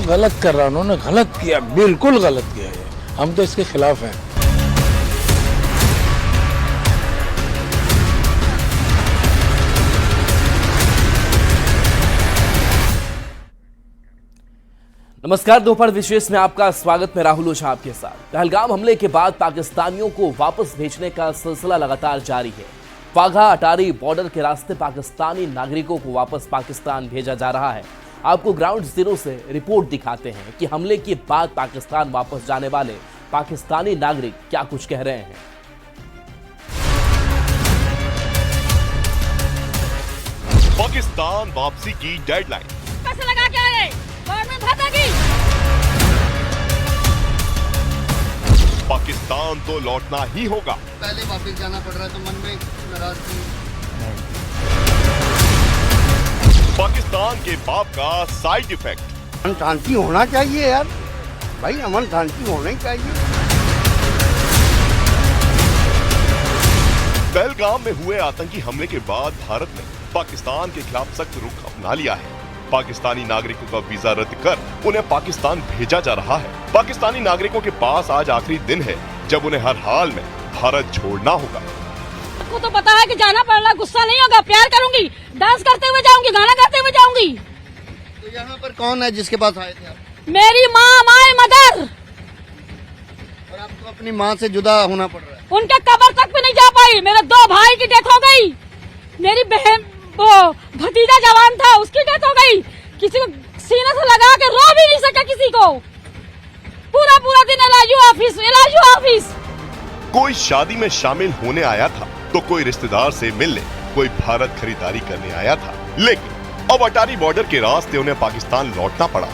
गलत कर रहा है, उन्होंने गलत किया, बिल्कुल गलत किया है। हम तो इसके खिलाफ हैं। नमस्कार, दोपहर विशेष में आपका स्वागत। मैं राहुल ओझा आपके साथ। पहलगाम हमले के बाद पाकिस्तानियों को वापस भेजने का सिलसिला लगातार जारी है। वाघा अटारी बॉर्डर के रास्ते पाकिस्तानी नागरिकों को वापस पाकिस्तान भेजा जा रहा है। आपको ग्राउंड जीरो से रिपोर्ट दिखाते हैं कि हमले के बाद पाकिस्तान वापस जाने वाले पाकिस्तानी नागरिक क्या कुछ कह रहे हैं। पाकिस्तान वापसी की डेडलाइन पैसे लगा के आए, गवर्नमेंट भागेगी। पाकिस्तान तो लौटना ही होगा। पहले वापस जाना पड़ रहा है तो मन में नाराजगी। पाकिस्तान के पाप का साइड इफेक्ट। अमन शांति होना चाहिए यार भाई, अमन शांति होना ही चाहिए। पहलगाम में हुए आतंकी हमले के बाद भारत ने पाकिस्तान के खिलाफ सख्त रुख अपना लिया है। पाकिस्तानी नागरिकों का वीजा रद्द कर उन्हें पाकिस्तान भेजा जा रहा है। पाकिस्तानी नागरिकों के पास आज आखिरी दिन है जब उन्हें हर हाल में भारत छोड़ना होगा। आपको तो पता है कि जाना पड़ना, गुस्सा नहीं होगा, प्यार करूंगी, डांस करते हुए जाऊंगी, गाना गाते हुए जाऊंगी। तो यहाँ पर कौन है जिसके पास आए थे आप? मेरी माँ, माय मदर। और आपको अपनी माँ से जुदा होना पड़ रहा है। उनके कब्र तक भी नहीं जा पाई। मेरे 2 भाई की डेथ हो गई। मेरी बहन, वो भतीजा जवान था, उसकी डेथ हो गई। किसी को सीने से लगा के रो भी नहीं सका किसी को। पूरा पूरा दिन एलआईयू ऑफिस। कोई शादी में शामिल होने आया था तो कोई रिश्तेदार से मिलने, कोई भारत खरीदारी करने आया था। लेकिन अब अटारी बॉर्डर के रास्ते उन्हें पाकिस्तान लौटना पड़ा।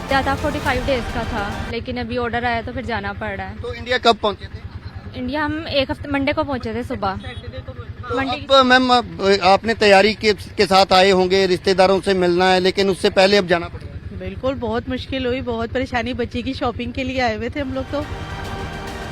ज्यादा 45 डेज का था, लेकिन अभी ऑर्डर आया तो फिर जाना पड़ रहा है। तो इंडिया कब पहुँचे थे? इंडिया हम एक हफ्ते मंडे को पहुंचे थे सुबह। तो अब मैम आपने तैयारी के साथ आए होंगे, रिश्तेदारों से मिलना है, लेकिन उससे पहले अब जाना पड़ रहा है। बिल्कुल, बहुत मुश्किल हुई, बहुत परेशानी। बच्ची की शॉपिंग के लिए आए हुए थे हम लोग। तो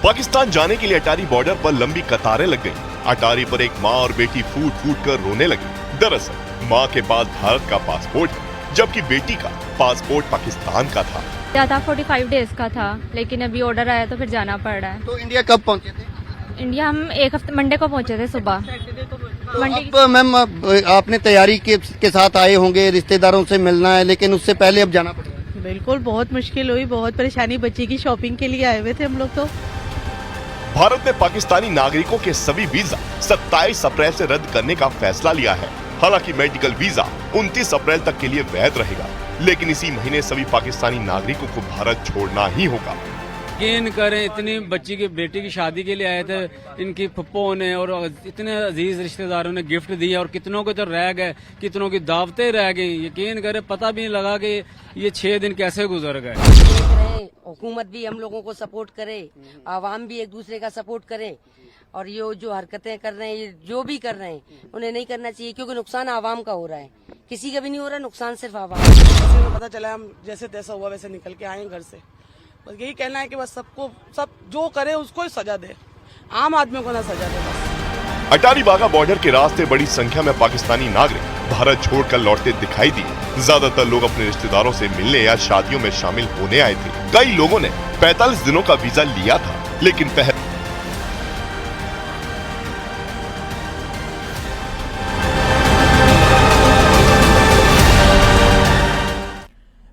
पाकिस्तान जाने के लिए अटारी बॉर्डर पर लंबी कतारें लग गईं। अटारी पर एक माँ और बेटी फूट फूट कर रोने लगी। दरअसल माँ के पास भारत का पासपोर्ट है, जबकि बेटी का पासपोर्ट पाकिस्तान का था। ज्यादा 45 डेज का था, लेकिन अभी ऑर्डर आया तो फिर जाना पड़ रहा है। तो इंडिया कब पहुँचे थे? इंडिया हम एक हफ्ते मंडे को पहुंचे थे सुबह। तो अब मैम आपने तैयारी के साथ आए होंगे, रिश्तेदारों से मिलना है, लेकिन उससे पहले अब जाना पड़ रहा है। बिल्कुल, बहुत मुश्किल हुई, बहुत परेशानी। बच्ची की शॉपिंग के लिए आए हुए थे हम लोग। तो भारत ने पाकिस्तानी नागरिकों के सभी वीजा 27 अप्रैल से रद्द करने का फैसला लिया है। हालांकि मेडिकल वीजा 29 अप्रैल तक के लिए वैध रहेगा, लेकिन इसी महीने सभी पाकिस्तानी नागरिकों को भारत छोड़ना ही होगा। यकीन करें, इतनी बच्ची की बेटी की शादी के लिए आए थे, इनकी फुप्पो ने और इतने अजीज रिश्तेदारों ने गिफ्ट दिए, और कितनों के तो रह गए, कितनों की दावतें रह गई। यकीन करें, पता भी नहीं लगा कि ये 6 दिन कैसे गुजर गए। हुकूमत भी हम लोगों को सपोर्ट करे, आवाम भी एक दूसरे का सपोर्ट करे, और ये जो हरकतें कर रहे हैं, ये जो भी कर रहे हैं, उन्हें नहीं करना चाहिए, क्योंकि नुकसान आवाम का हो रहा है, किसी का भी नहीं हो रहा, नुकसान सिर्फ आवाम। पता चला, हम जैसे तैसा हुआ वैसे निकल के आए घर से। बस यही कहना है कि बस सबको, सब जो करे उसको ही सजा दे, आम आदमी को ना सजा दे बस। अटारी वाघा बॉर्डर के रास्ते बड़ी संख्या में पाकिस्तानी नागरिक भारत छोड़कर लौटते दिखाई दिए। ज्यादातर लोग अपने रिश्तेदारों से मिलने या शादियों में शामिल होने आए थे। कई लोगों ने 45 दिनों का वीजा लिया था, लेकिन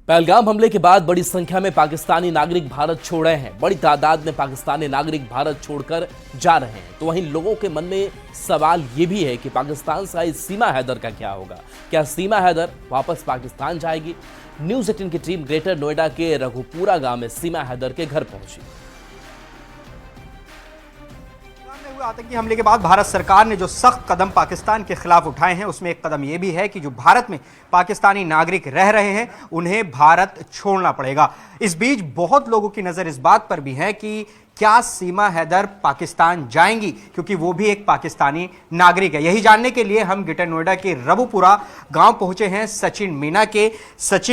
पहलगाम हमले के बाद बड़ी संख्या में पाकिस्तानी नागरिक भारत छोड़ रहे हैं। बड़ी तादाद में पाकिस्तानी नागरिक भारत छोड़कर जा रहे हैं। तो वहीं लोगों के मन में सवाल ये भी है कि पाकिस्तान से आई सीमा हैदर का क्या होगा। क्या सीमा हैदर वापस पाकिस्तान जाएगी? न्यूज़ 18 की टीम ग्रेटर नोएडा के रघुपुरा गांव में सीमा हैदर के घर पहुंची। आतंकी हमले के बाद भारत सरकार ने जो सख्त कदम पाकिस्तान के खिलाफ उठाए हैं, उसमें एक कदम यह भी है कि जो भारत में पाकिस्तानी नागरिक रह रहे हैं उन्हें भारत छोड़ना पड़ेगा। इस बीच बहुत लोगों की नजर इस बात पर भी है कि क्या सीमा हैदर पाकिस्तान जाएंगी, क्योंकि वो भी एक पाकिस्तानी नागरिक है। यही जानने के लिए हम ग्रेटर नोएडा के रघुपुरा गांव पहुंचे हैं सचिन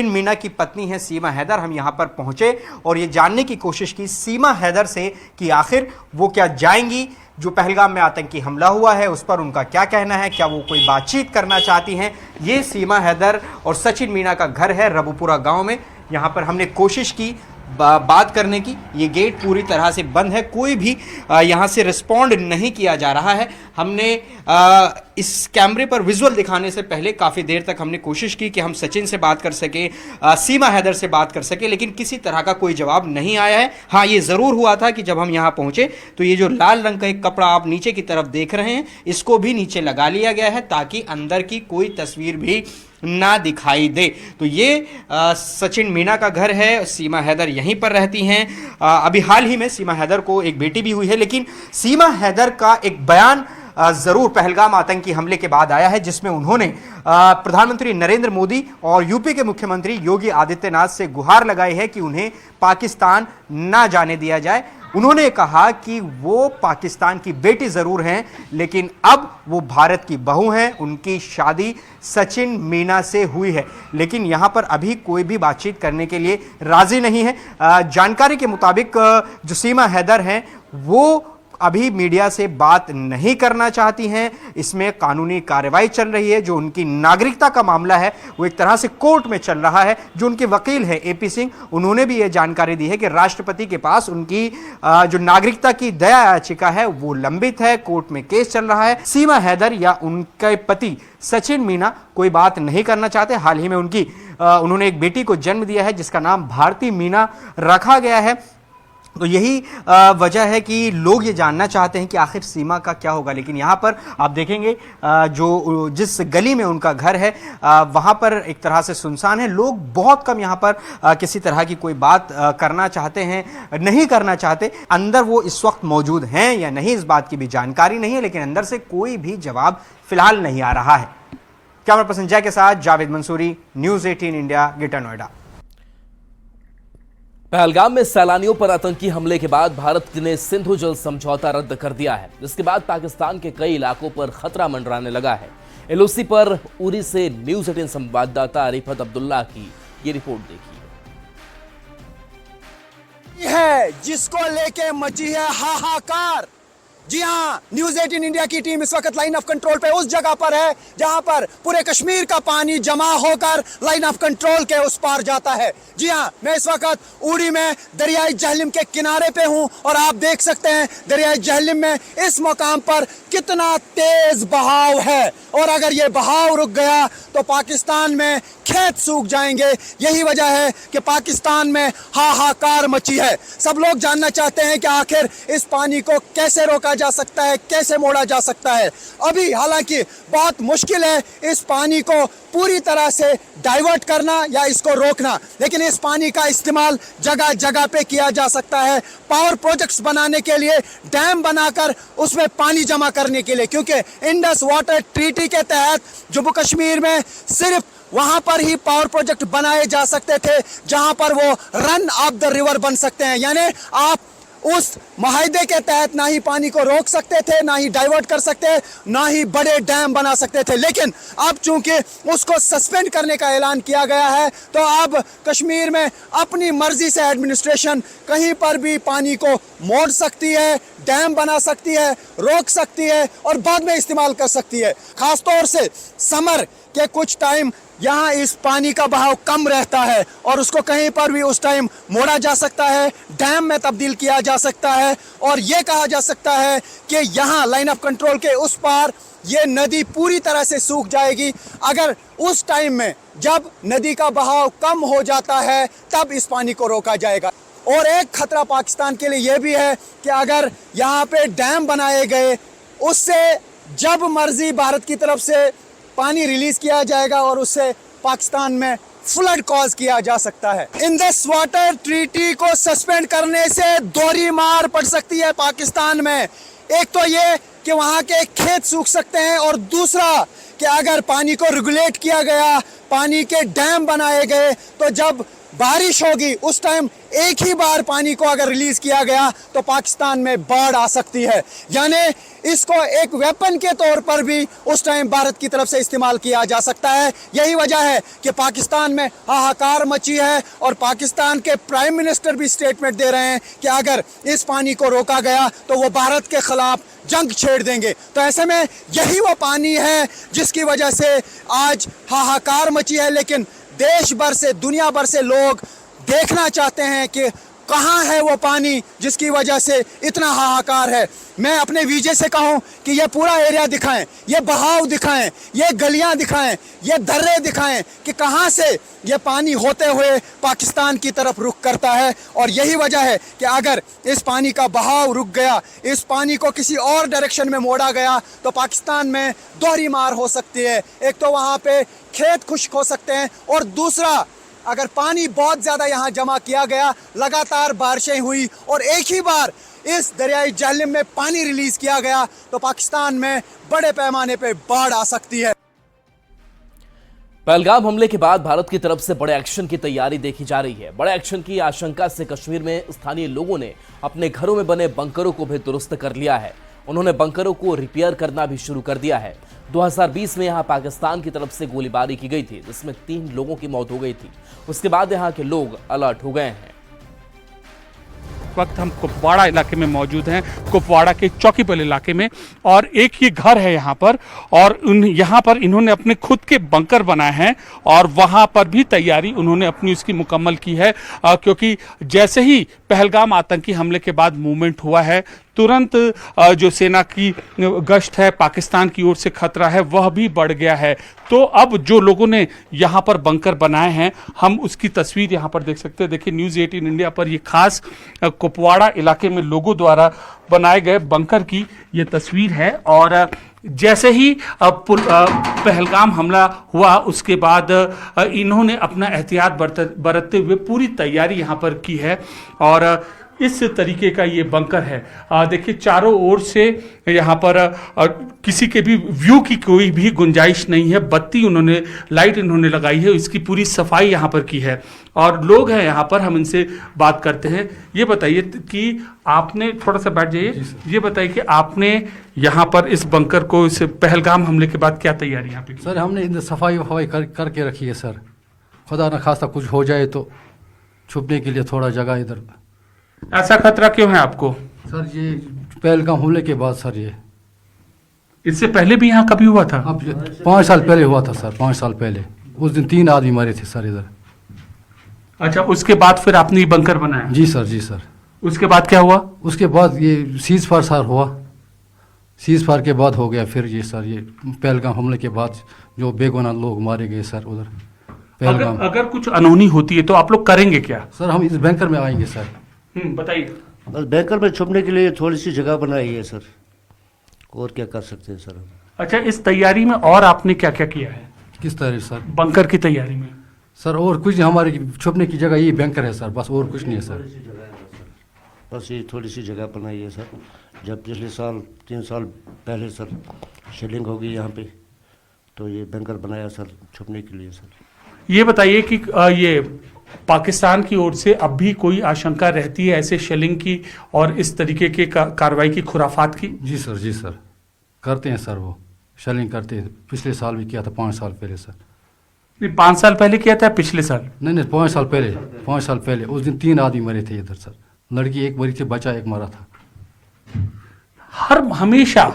मीणा की पत्नी है सीमा हैदर। हम यहां पर पहुंचे और ये जानने की कोशिश की सीमा हैदर से कि आखिर वो क्या जाएंगी, जो पहलगाम में आतंकी हमला हुआ है उस पर उनका क्या कहना है, क्या वो कोई बातचीत करना चाहती हैं। ये सीमा हैदर और सचिन मीणा का घर है रघुपुरा गांव में। यहाँ पर हमने कोशिश की बात करने की। ये गेट पूरी तरह से बंद है, कोई भी यहाँ से रिस्पॉन्ड नहीं किया जा रहा है। हमने इस कैमरे पर विजुअल दिखाने से पहले काफ़ी देर तक हमने कोशिश की कि हम सचिन से बात कर सके, सीमा हैदर से बात कर सके, लेकिन किसी तरह का कोई जवाब नहीं आया है। हाँ, ये ज़रूर हुआ था कि जब हम यहाँ पहुँचे तो ये जो लाल रंग का एक कपड़ा आप नीचे की तरफ देख रहे हैं, इसको भी नीचे लगा लिया गया है ताकि अंदर की कोई तस्वीर भी ना दिखाई दे। तो ये सचिन मीना का घर है, सीमा हैदर यहीं पर रहती हैं। अभी हाल ही में सीमा हैदर को एक बेटी भी हुई है, लेकिन सीमा हैदर का एक बयान जरूर पहलगाम आतंकी हमले के बाद आया है, जिसमें उन्होंने प्रधानमंत्री नरेंद्र मोदी और यूपी के मुख्यमंत्री योगी आदित्यनाथ से गुहार लगाई है कि उन्हें पाकिस्तान ना जाने दिया जाए। उन्होंने कहा कि वो पाकिस्तान की बेटी जरूर हैं, लेकिन अब वो भारत की बहू हैं। उनकी शादी सचिन मीना से हुई है, लेकिन यहां पर अभी कोई भी बातचीत करने के लिए राजी नहीं है। जानकारी के मुताबिक जो सीमा हैदर हैं वो अभी मीडिया से बात नहीं करना चाहती हैं। इसमें कानूनी कार्रवाई चल रही है। जो उनकी नागरिकता का मामला है वो एक तरह से कोर्ट में चल रहा है। जो उनके वकील हैं एपी सिंह, उन्होंने भी ये जानकारी दी है कि राष्ट्रपति के पास उनकी जो नागरिकता की दया याचिका है वो लंबित है, कोर्ट में केस चल रहा है। सीमा हैदर या उनके पति सचिन मीना कोई बात नहीं करना चाहते। हाल ही में उन्होंने एक बेटी को जन्म दिया है जिसका नाम भारती मीना रखा गया है। तो यही वजह है कि लोग ये जानना चाहते हैं कि आखिर सीमा का क्या होगा। लेकिन यहाँ पर आप देखेंगे जो जिस गली में उनका घर है वहाँ पर एक तरह से सुनसान है। लोग बहुत कम यहाँ पर किसी तरह की कोई बात करना चाहते हैं, नहीं करना चाहते। अंदर वो इस वक्त मौजूद हैं या नहीं, इस बात की भी जानकारी नहीं है, लेकिन अंदर से कोई भी जवाब फिलहाल नहीं आ रहा है। कैमरा पर्सन जय के साथ Javed Mansoori, News 18 India, Greater Noida. Pahalgam में सैलानियों पर आतंकी हमले के बाद भारत ने सिंधु जल समझौता रद्द कर दिया है, जिसके बाद पाकिस्तान के कई इलाकों पर खतरा मंडराने लगा है। एलओसी पर उरी से न्यूज़ 18 संवाददाता रिफत अब्दुल्ला की ये रिपोर्ट देखिए। है जिसको लेके मची है हाहाकार। जी हाँ, न्यूज़ 18 इंडिया की टीम इस वक्त लाइन ऑफ कंट्रोल पे उस जगह पर है जहां पर पूरे कश्मीर का पानी जमा होकर लाइन ऑफ कंट्रोल के उस पार जाता है। जी हाँ, मैं इस वक्त उड़ी में दरियाई जहलिम के किनारे पे हूं और आप देख सकते हैं दरियाई जहलिम में इस मुकाम पर कितना तेज बहाव है। और अगर ये बहाव रुक गया तो पाकिस्तान में खेत सूख जाएंगे। यही वजह है कि पाकिस्तान में हाहाकार मची है। सब लोग जानना चाहते हैं कि आखिर इस पानी को कैसे रोका जा सकता है, कैसे मोड़ा जा सकता है। अभी हालांकि बहुत मुश्किल है इस पानी को पूरी तरह से डाइवर्ट करना या इसको रोकना, लेकिन इस पानी का इस्तेमाल जगह जगह पे किया जा सकता है पावर प्रोजेक्ट्स बनाने के लिए, डैम बनाकर उसमें पानी जमा करने के लिए, क्योंकि इंडस वाटर ट्रीटी के तहत जम्मू कश्मीर में सिर्फ वहां पर ही पावर प्रोजेक्ट बनाए जा सकते थे जहां पर वो रन ऑफ द रिवर बन सकते हैं। यानी आप उस माहिदे के तहत ना ही पानी को रोक सकते थे, ना ही डाइवर्ट कर सकते, ना ही बड़े डैम बना सकते थे। लेकिन अब चूंकि उसको सस्पेंड करने का ऐलान किया गया है तो अब कश्मीर में अपनी मर्जी से एडमिनिस्ट्रेशन कहीं पर भी पानी को मोड़ सकती है, डैम बना सकती है, रोक सकती है और बाद में इस्तेमाल कर सकती है। खासतौर से समर के कुछ टाइम यहाँ इस पानी का बहाव कम रहता है और उसको कहीं पर भी उस टाइम मोड़ा जा सकता है, डैम में तब्दील किया जा सकता है। और ये कहा जा सकता है कि यहाँ लाइन ऑफ कंट्रोल के उस पार ये नदी पूरी तरह से सूख जाएगी। अगर उस टाइम में जब नदी का बहाव कम हो जाता है तब इस पानी को रोका जाएगा। और एक खतरा पाकिस्तान के लिए यह भी है कि अगर यहाँ पे डैम बनाए गए, उससे जब मर्जी भारत की तरफ से पानी रिलीज किया जाएगा और उससे पाकिस्तान में फ्लड कॉज किया जा सकता है। इंडस वाटर ट्रीटी को सस्पेंड करने से दोहरी मार पड़ सकती है पाकिस्तान में। एक तो ये कि वहाँ के खेत सूख सकते हैं और दूसरा कि अगर पानी को रेगुलेट किया गया, पानी के डैम बनाए गए तो जब बारिश होगी उस टाइम एक ही बार पानी को अगर रिलीज किया गया तो पाकिस्तान में बाढ़ आ सकती है। यानी इसको एक वेपन के तौर पर भी उस टाइम भारत की तरफ से इस्तेमाल किया जा सकता है। यही वजह है कि पाकिस्तान में हाहाकार मची है और पाकिस्तान के प्राइम मिनिस्टर भी स्टेटमेंट दे रहे हैं कि अगर इस पानी को रोका गया तो वो भारत के खिलाफ जंग छेड़ देंगे। तो ऐसे में यही वो पानी है जिसकी वजह से आज हाहाकार मची है। लेकिन देश भर से, दुनिया भर से लोग देखना चाहते हैं कि कहां है वो पानी जिसकी वजह से इतना हाहाकार है। मैं अपने वीजे से कहूं कि ये पूरा एरिया दिखाएं, ये बहाव दिखाएं, ये गलियां दिखाएं, ये दर्रे दिखाएं कि कहां से ये पानी होते हुए पाकिस्तान की तरफ रुख करता है। और यही वजह है कि अगर इस पानी का बहाव रुक गया, इस पानी को किसी और डायरेक्शन में मोड़ा गया तो पाकिस्तान में दोहरी मार हो सकती है। एक तो वहां पे खेत खुश्क हो सकते हैं और दूसरा अगर पानी बहुत ज्यादा यहाँ जमा किया गया, लगातार बारिशें हुई और एक ही बार इस दरियाई झेलम में पानी रिलीज किया गया तो पाकिस्तान में बड़े पैमाने पे बाढ़ आ सकती है। पहलगाम हमले के बाद भारत की तरफ से बड़े एक्शन की तैयारी देखी जा रही है। बड़े एक्शन की आशंका से कश्मीर में स्थानीय लोगों ने अपने घरों में बने बंकरों को भी दुरुस्त कर लिया है। उन्होंने बंकरों को रिपेयर करना भी शुरू कर दिया है। 2020 में यहां पाकिस्तान की तरफ से गोलीबारी की गई थी, जिसमें 3 लोगों की मौत हो गई थी। उसके बाद यहां के लोग अलर्ट हो गए हैं। वक्त हम कुपवाड़ा इलाके में मौजूद हैं, कुपवाड़ा के चौकीपल इलाके में, और एक ही घर है यहाँ पर, और यहाँ पर इन्होंने अपने खुद के बंकर बनाए हैं और वहाँ पर भी तैयारी उन्होंने अपनी उसकी मुकम्मल की है, क्योंकि जैसे ही पहलगाम आतंकी हमले के बाद मूवमेंट हुआ है, तुरंत जो सेना की गश्त है, पाकिस्तान की ओर से खतरा है, वह भी बढ़ गया है। तो अब जो लोगों ने यहाँ पर बंकर बनाए हैं, हम उसकी तस्वीर यहाँ पर देख सकते हैं। देखिए, न्यूज़ 18 इंडिया पर ये खास कुपवाड़ा इलाके में लोगों द्वारा बनाए गए बंकर की ये तस्वीर है। और जैसे ही पहलगाम हमला हुआ, उसके बाद इन्होंने अपना एहतियात बरतते हुए पूरी तैयारी यहाँ पर की है और इस तरीके का ये बंकर है। देखिए, चारों ओर से यहाँ पर किसी के भी व्यू की कोई भी गुंजाइश नहीं है। बत्ती उन्होंने, लाइट इन्होंने लगाई है, इसकी पूरी सफाई यहाँ पर की है और लोग हैं यहाँ पर, हम इनसे बात करते हैं। ये बताइए कि आपने, थोड़ा सा बैठ जाइए, ये बताइए कि आपने यहाँ पर इस बंकर को, इस पहलगाम हमले के बाद क्या तैयारी यहाँ पे? सर, हमने इधर सफाई वफाई करके रखी है सर। खुदा न खास्ता कुछ हो जाए तो छुपने के लिए थोड़ा जगह इधर। ऐसा खतरा क्यों है आपको? सर, ये पहलगाम हमले के बाद सर, ये इससे पहले भी यहाँ कभी हुआ था? अब 5 साल पहले हुआ था सर, 5 साल पहले। उस दिन 3 आदमी मरे थे सर इधर। अच्छा, उसके बाद फिर आपने ये बंकर बनाया? जी सर, जी सर। उसके बाद क्या हुआ? उसके बाद ये सीज फायर सर हुआ, सीज फायर के बाद हो गया फिर ये सर, ये पहलगाम हमले के बाद जो बेगुनाह लोग मारे गए सर उधर। अगर कुछ अनहोनी होती है तो आप लोग करेंगे क्या? सर, हम इस बैंकर में आएंगे सर। बताइए। बस बैंकर में छुपने के लिए थोड़ी सी जगह बनाई है सर, और क्या कर सकते हैं सर। अच्छा, इस तैयारी में और आपने क्या क्या किया है? किस तरह सर? बंकर की तैयारी में सर और कुछ नहीं, हमारे छुपने की जगह ये बैंकर है सर, बस और कुछ नहीं है सर। बस ये थोड़ी सी जगह बनाई है सर। जब पिछले साल 3 साल पहले सर शेलिंग होगी यहाँ पे, तो ये बैंकर बनाया सर छुपने के लिए सर। ये बताइए कि ये पाकिस्तान की ओर से अब भी कोई आशंका रहती है ऐसे शेलिंग की और इस तरीके के कार्रवाई की, खुराफात की? जी सर, जी सर, करते हैं सर, वो शेलिंग करते हैं। पिछले साल भी किया था, 5 साल पहले सर। नहीं, 5 साल पहले किया था, पिछले साल? नहीं, 5 साल पहले, 5 साल पहले। उस दिन 3 आदमी मरे थे इधर सर। लड़की एक मरी थी, बच्चा एक मरा था।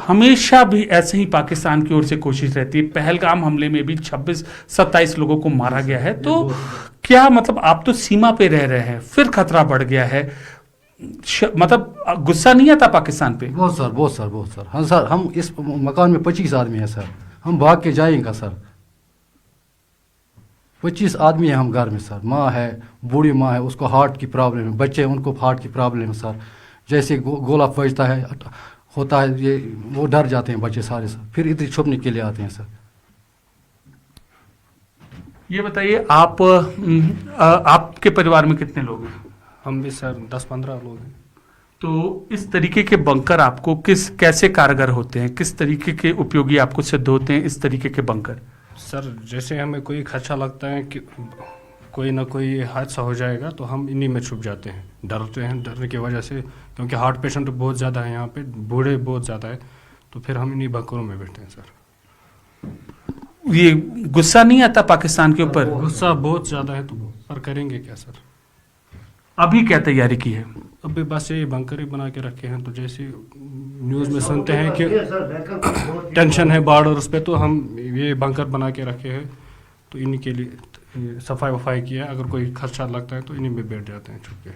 हमेशा भी ऐसे ही पाकिस्तान की ओर से कोशिश रहती है। पहलगाम हमले में भी 26-27 लोगों को मारा गया है। तो क्या मतलब, आप तो सीमा पे रह रहे हैं, फिर खतरा बढ़ गया है, मतलब गुस्सा नहीं आता पाकिस्तान पे? बहुत सर, बहुत सर, बहुत सर। हाँ सर, हम इस मकान में 25 आदमी हैं सर, हम भाग के जाएंगे सर। 25 आदमी हैं हम घर में सर। माँ है, बूढ़ी माँ है, उसको हार्ट की प्रॉब्लम है, बच्चे हैं, उनको हार्ट की प्रॉब्लम है सर। जैसे गोला बजता है, होता है ये, वो डर जाते हैं बच्चे सारे सर, फिर इधर छुपने के लिए आते हैं सर। ये बताइए, आपके परिवार में कितने लोग हैं? हम भी सर 10-15 लोग हैं। तो इस तरीके के बंकर आपको कैसे कारगर होते हैं, किस तरीके के उपयोगी आपको सिद्ध होते हैं इस तरीके के बंकर? सर, जैसे हमें कोई खदशा लगता है कि कोई ना कोई हादसा हो जाएगा तो हम इन्हीं में छुप जाते हैं। डरते हैं, डरने की वजह से, क्योंकि हार्ट पेशेंट बहुत ज़्यादा है यहाँ पे, बूढ़े बहुत ज़्यादा है, तो फिर हम इन्हीं बंकरों में बैठते हैं सर। ये गुस्सा नहीं आता पाकिस्तान के ऊपर? गुस्सा बहुत ज़्यादा है, तो पर करेंगे क्या सर। अभी क्या तैयारी की है? अभी बस ये बंकर ही बना के रखे हैं। तो जैसे न्यूज़ में सुनते हैं कि टेंशन है बाढ़ और उस पर, तो हम ये बंकर बना के रखे हैं, तो इन्हीं के लिए ये सफाई वफाई किया, अगर कोई खर्चा लगता है तो इन्हीं में बैठ जाते हैं छुप के।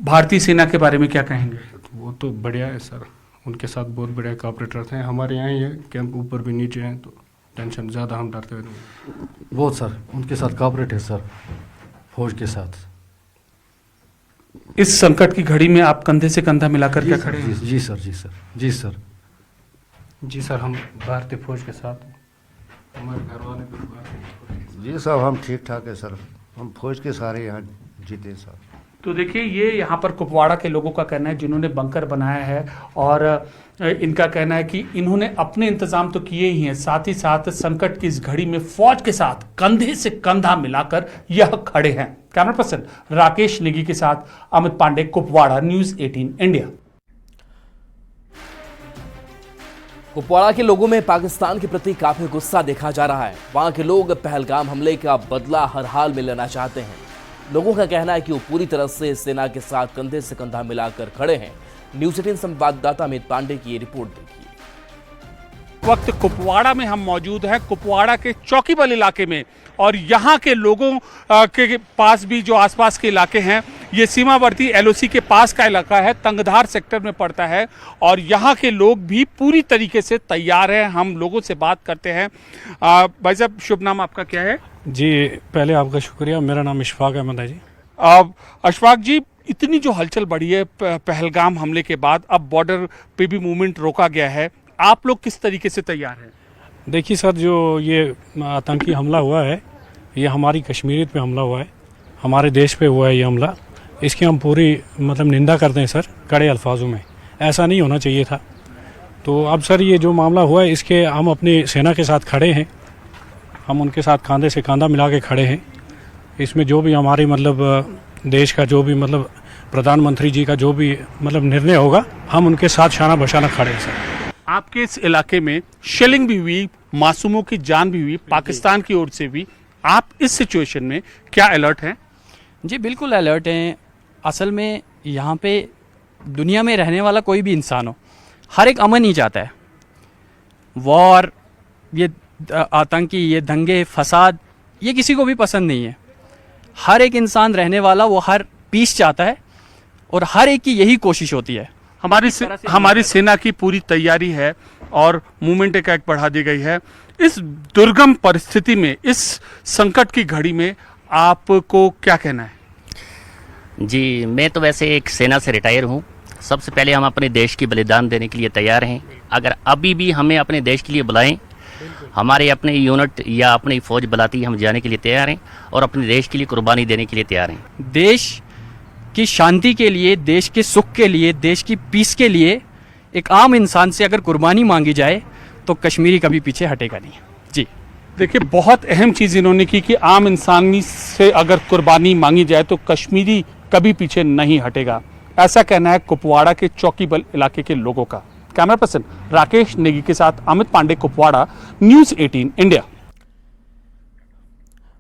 भारतीय सेना के बारे में क्या कहेंगे? वो तो बढ़िया है सर, उनके साथ बहुत बढ़िया कॉपरेटर्स हैं। हमारे यहाँ ही है, कैंप ऊपर भी नीचे हैं, तो टेंशन ज़्यादा हम डरते नहीं। बहुत सर, उनके साथ कॉपरेट है सर, फौज के साथ। इस संकट की घड़ी में आप कंधे से कंधा मिलाकर क्या खड़े हैं? जी सर, जी सर, जी सर, जी सर, हम भारतीय फौज के साथ, हमारे घर वाले भी भारतीय। जी साहब, हम ठीक ठाक है सर, हम फौज के सारे यहाँ जीते सर। तो देखिए, ये यहाँ पर कुपवाड़ा के लोगों का कहना है जिन्होंने बंकर बनाया है, और इनका कहना है कि इन्होंने अपने इंतजाम तो किए ही हैं, साथ ही साथ संकट की इस घड़ी में फौज के साथ कंधे से कंधा मिलाकर यह खड़े हैं। कैमरा पर्सन राकेश नेगी के साथ अमित पांडे, कुपवाड़ा, न्यूज़ 18 इंडिया। कुपवाड़ा के लोगों में पाकिस्तान के प्रति काफी गुस्सा देखा जा रहा है। वहां के लोग पहलगाम हमले का बदला हर हाल में लेना चाहते हैं। लोगों का कहना है कि वो पूरी तरह से सेना के साथ कंधे से कंधा मिलाकर खड़े हैं। न्यूज़ 18 संवाददाता अमित पांडे की ये रिपोर्ट देखिए। वक्त कुपवाड़ा में हम मौजूद हैं, कुपवाड़ा के चौकीबल इलाके में, और यहाँ के लोगों के पास भी जो आसपास के इलाके हैं, ये सीमावर्ती एलओसी के पास का इलाका है, तंगधार सेक्टर में पड़ता है, और यहाँ के लोग भी पूरी तरीके से तैयार हैं। हम लोगों से बात करते हैं। भाई साहब, शुभ नाम आपका क्या है? जी, पहले आपका शुक्रिया, मेरा नाम इशफाक अहमद है जी। अशफाक जी, इतनी जो हलचल बढ़ी है पहलगाम हमले के बाद, अब बॉर्डर पे भी मूवमेंट रोका गया है, आप लोग किस तरीके से तैयार हैं? देखिए सर, जो ये आतंकी हमला हुआ है, ये हमारी कश्मीरियत पे हमला हुआ है, हमारे देश पे हुआ है ये हमला। इसकी हम पूरी निंदा करते हैं सर, कड़े अल्फाजों में। ऐसा नहीं होना चाहिए था। तो अब सर, ये जो मामला हुआ है, इसके हम अपनी सेना के साथ खड़े हैं, हम उनके साथ कंधे से कंधा मिला के खड़े हैं। इसमें जो भी हमारी देश का जो भी प्रधानमंत्री जी का जो भी निर्णय होगा, हम उनके साथ शाना बशाना खड़े हैं सर। आपके इस इलाके में शेलिंग भी हुई, मासूमों की जान भी हुई पाकिस्तान की ओर से भी, आप इस सिचुएशन में क्या अलर्ट हैं? जी बिल्कुल अलर्ट हैं। असल में यहाँ पे दुनिया में रहने वाला कोई भी इंसान हो, हर एक अमन ही चाहता है। वॉर, ये आतंकी, ये दंगे फसाद, ये किसी को भी पसंद नहीं है। हर एक इंसान रहने वाला वो हर पीस चाहता है, और हर एक की यही कोशिश होती है। हमारी सेना की पूरी तैयारी है और मूवमेंट एक बढ़ा दी गई है। इस दुर्गम परिस्थिति में, इस संकट की घड़ी में आपको क्या कहना है? जी, मैं तो वैसे एक सेना से रिटायर हूँ। सबसे पहले हम अपने देश की बलिदान देने के लिए तैयार हैं। अगर अभी भी हमें अपने देश के लिए बुलाएं, हमारे अपने यूनिट या अपनी फौज बुलाती है, हम जाने के लिए तैयार हैं और अपने देश के लिए कुर्बानी देने के लिए तैयार हैं। देश की शांति के लिए, देश के सुख के लिए, देश की पीस के लिए एक आम इंसान से अगर कुर्बानी मांगी जाए तो कश्मीरी कभी पीछे हटेगा नहीं। जी देखिए, बहुत अहम चीज़ इन्होंने की कि आम इंसानी से अगर कुर्बानी मांगी जाए तो कश्मीरी कभी पीछे नहीं हटेगा। ऐसा कहना है कुपवाड़ा के चौकीबल इलाके के लोगों का। कैमरा पर्सन राकेश नेगी के साथ अमित पांडे, कुपवाड़ा, न्यूज़ 18 इंडिया।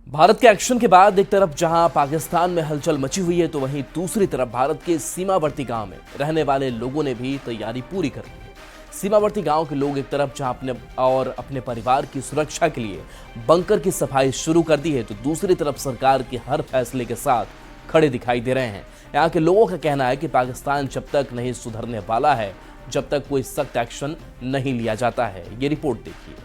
भारत के एक्शन के बाद एक तरफ जहां पाकिस्तान में हलचल मची हुई है, तो वहीं दूसरी तरफ भारत के सीमावर्ती गांव में रहने वाले लोगों ने भी तैयारी पूरी कर ली है। सीमावर्ती गांव के लोग एक तरफ जहां अपने परिवार की सुरक्षा के लिए बंकर की सफाई शुरू कर दी है, तो दूसरी तरफ सरकार के हर फैसले के साथ खड़े दिखाई दे रहे हैं। यहाँ के लोगों का कहना है कि पाकिस्तान जब तक नहीं सुधरने वाला है, जब तक कोई सख्त एक्शन नहीं लिया जाता है। ये रिपोर्ट देखिए।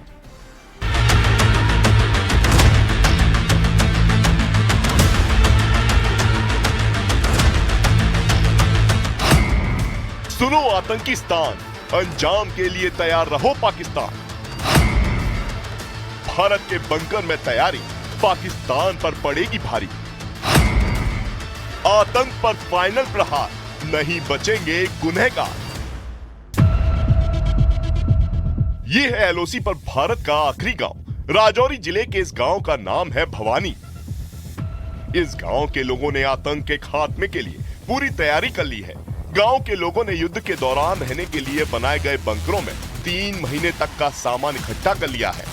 सुनो आतंकिस्तान, अंजाम के लिए तैयार रहो पाकिस्तान। भारत के बंकर में तैयारी, पाकिस्तान पर पड़ेगी भारी। आतंक पर फाइनल प्रहार, नहीं बचेंगे गुनहगार। ये है एलओसी पर भारत का आखिरी गांव। राजौरी जिले के इस गांव का नाम है भवानी। इस गांव के लोगों ने आतंक के खात्मे के लिए पूरी तैयारी कर ली है। गांव के लोगों ने युद्ध के दौरान रहने के लिए बनाए गए बंकरों में 3 महीने तक का सामान इकट्ठा कर लिया है।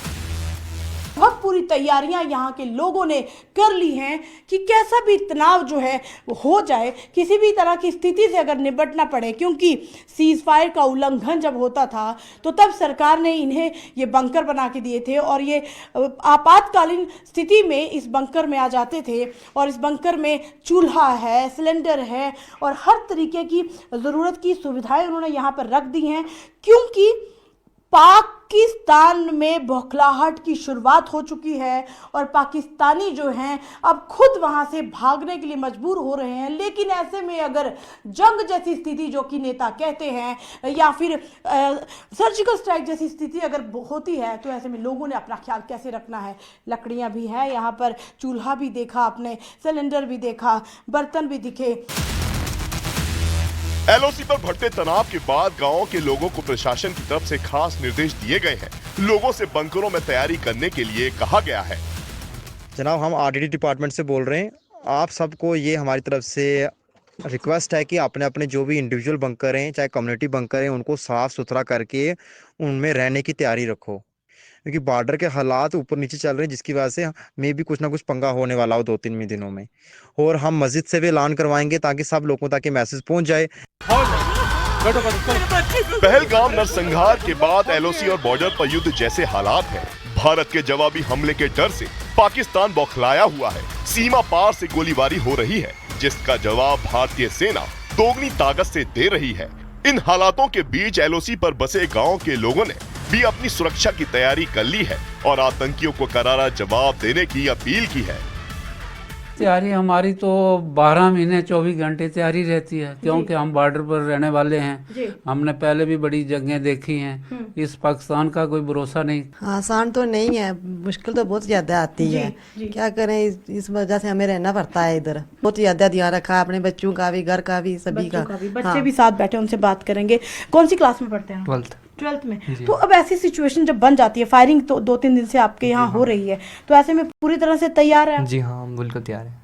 बहुत पूरी तैयारियां यहाँ के लोगों ने कर ली हैं कि कैसा भी तनाव जो है हो जाए, किसी भी तरह की स्थिति से अगर निपटना पड़े, क्योंकि सीज फायर का उल्लंघन जब होता था तो तब सरकार ने इन्हें ये बंकर बना के दिए थे और ये आपातकालीन स्थिति में इस बंकर में आ जाते थे और इस बंकर में चूल्हा है, सिलेंडर है और हर तरीके की ज़रूरत की सुविधाएं उन्होंने यहाँ पर रख दी हैं, क्योंकि पाकिस्तान में बौखलाहट की शुरुआत हो चुकी है और पाकिस्तानी जो हैं अब खुद वहां से भागने के लिए मजबूर हो रहे हैं। लेकिन ऐसे में अगर जंग जैसी स्थिति जो कि नेता कहते हैं या फिर सर्जिकल स्ट्राइक जैसी स्थिति अगर होती है तो ऐसे में लोगों ने अपना ख्याल कैसे रखना है। लकड़ियां भी हैं यहाँ पर, चूल्हा भी देखा आपने, सिलेंडर भी देखा, बर्तन भी दिखे। एलओसी पर बढ़ते तनाव के बाद गांव के लोगों को प्रशासन की तरफ से खास निर्देश दिए गए हैं। लोगों से बंकरों में तैयारी करने के लिए कहा गया है। जनाब, हम आरडीडी डिपार्टमेंट से बोल रहे हैं। आप सबको ये हमारी तरफ से रिक्वेस्ट है कि अपने अपने जो भी इंडिविजुअल बंकर हैं, चाहे कम्युनिटी बंकर हैं, उनको साफ सुथरा करके उनमें रहने की तैयारी रखो, क्योंकि बॉर्डर के हालात ऊपर नीचे चल रहे हैं, जिसकी वजह से मे भी कुछ ना कुछ पंगा होने वाला हो 2-3 दिनों में। और हम मस्जिद से भी ऐलान करवाएंगे ताकि सब लोगों तक ये मैसेज पहुंच जाए। पहलगाम नरसंहार के बाद एलओसी और बॉर्डर पर युद्ध जैसे हालात हैं। भारत के जवाबी हमले के डर से पाकिस्तान बौखलाया हुआ है। सीमा पार से गोलीबारी हो रही है, जिसका जवाब भारतीय सेना दोगुनी ताकत से दे रही है। इन हालातों के बीच एलओसी पर बसे गांव के लोगों ने भी अपनी सुरक्षा की तैयारी कर ली है और आतंकियों को करारा जवाब देने की अपील की है। तैयारी हमारी तो 12 महीने 24 घंटे तैयारी रहती है, क्योंकि हम बॉर्डर पर रहने वाले हैं। हमने पहले भी बड़ी जगहें देखी हैं। इस पाकिस्तान का कोई भरोसा नहीं। आसान तो नहीं है, मुश्किल तो बहुत ज्यादा आती है। क्या करें, इस वजह से हमें रहना पड़ता है इधर। बहुत ज्यादा ध्यान रखा है अपने बच्चों का भी, घर का भी, सभी का। बच्चे भी साथ बैठे, उनसे बात करेंगे। कौन सी क्लास में पढ़ते हैं? 12th में। तो अब ऐसी सिचुएशन जब बन जाती है, फायरिंग तो 2-3 दिन से आपके यहाँ हो रही है, तो ऐसे में पूरी तरह से तैयार है? जी हाँ, बिल्कुल तैयार है।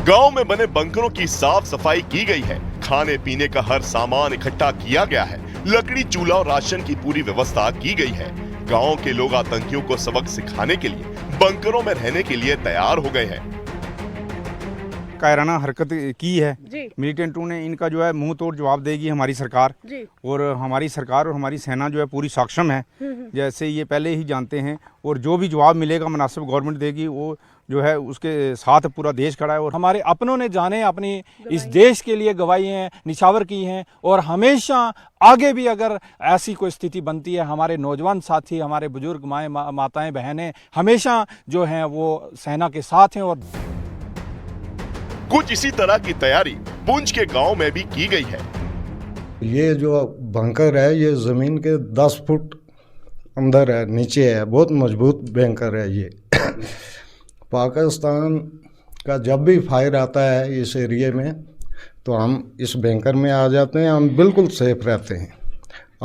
गांव में बने बंकरों की साफ सफाई की गई है। खाने पीने का हर सामान इकट्ठा किया गया है। लकड़ी, चूल्हा और राशन की पूरी व्यवस्था की गई है। गांव के लोग आतंकियों को सबक सिखाने के लिए बंकरों में रहने के लिए तैयार हो गए हैं। कायराना हरकत की है मिलिटेंटों ने, इनका जो है मुंह तोड़ जवाब देगी हमारी सरकार। और हमारी सरकार और हमारी सेना जो है पूरी सक्षम है, जैसे ये पहले ही जानते हैं। और जो भी जवाब मिलेगा मुनासिब गवर्नमेंट देगी, वो जो है उसके साथ पूरा देश खड़ा है। और हमारे अपनों ने जाने अपनी इस देश के लिए गवाहियाँ निछावर की हैं और हमेशा आगे भी अगर ऐसी कोई स्थिति बनती है, हमारे नौजवान साथी, हमारे बुजुर्ग माताएं बहनें हमेशा जो हैं वो सेना के साथ हैं। और कुछ इसी तरह की तैयारी पुंछ के गांव में भी की गई है। ये जो बंकर है ये जमीन के 10 फुट अंदर है, नीचे है, बहुत मजबूत बंकर है ये। पाकिस्तान का जब भी फायर आता है इस एरिया में तो हम इस बंकर में आ जाते हैं, हम बिल्कुल सेफ रहते हैं।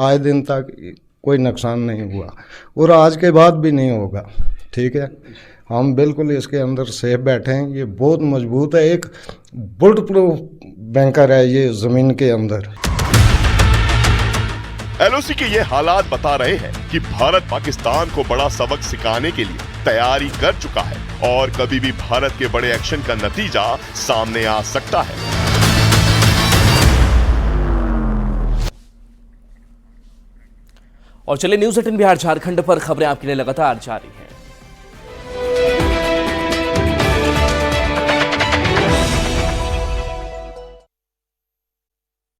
आज दिन तक कोई नुकसान नहीं हुआ और आज के बाद भी नहीं होगा। ठीक है, हम बिल्कुल इसके अंदर सेफ बैठे हैं। ये बहुत मजबूत है, एक बुलेट प्रूफ बंकर है ये ज़मीन के अंदर। एलओसी के ये हालात बता रहे हैं कि भारत पाकिस्तान को बड़ा सबक सिखाने के लिए तैयारी कर चुका है और कभी भी भारत के बड़े एक्शन का नतीजा सामने आ सकता है। और चलिए न्यूज़ 18 बिहार झारखंड पर खबरें आपके लिए लगातार जारी है।